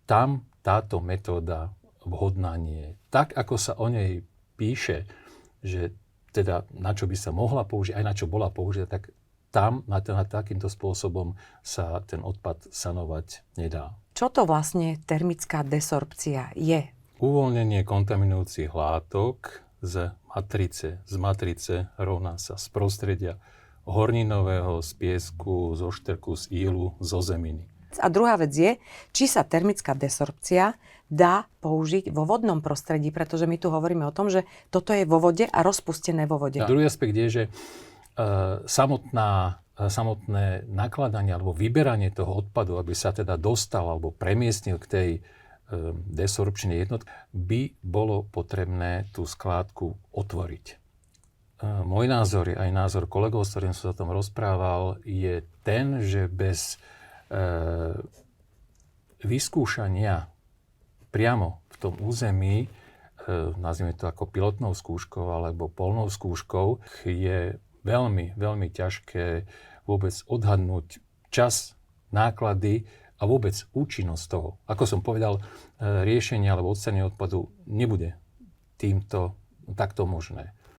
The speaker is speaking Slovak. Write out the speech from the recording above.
tam táto metóda vhodná nie je. Tak, ako sa o nej píše, že teda na čo by sa mohla použiť, aj na čo bola použitá, tak tam na takýmto spôsobom sa ten odpad sanovať nedá. Čo to vlastne termická desorpcia je? Uvoľnenie kontaminujúcich látok z matrice rovná sa z prostredia horninového, z piesku, zo štrku, z ílu, zo zeminy. A druhá vec je, či sa termická desorpcia dá použiť vo vodnom prostredí, pretože my tu hovoríme o tom, že toto je vo vode a rozpustené vo vode. A druhý aspekt je, že samotné nakladanie alebo vyberanie toho odpadu, aby sa teda dostal alebo premiestnil k tej desorpčnej jednotke, by bolo potrebné tú skládku otvoriť. Môj názor, aj názor kolegov, s ktorým som sa o tom rozprával, je ten, že bez vyskúšania priamo v tom území, nazvime to ako pilotnou skúškou alebo polnou skúškou, je veľmi, veľmi ťažké vôbec odhadnúť čas, náklady a vôbec účinnosť toho. Ako som povedal, riešenie alebo odstranenie odpadu nebude takto možné.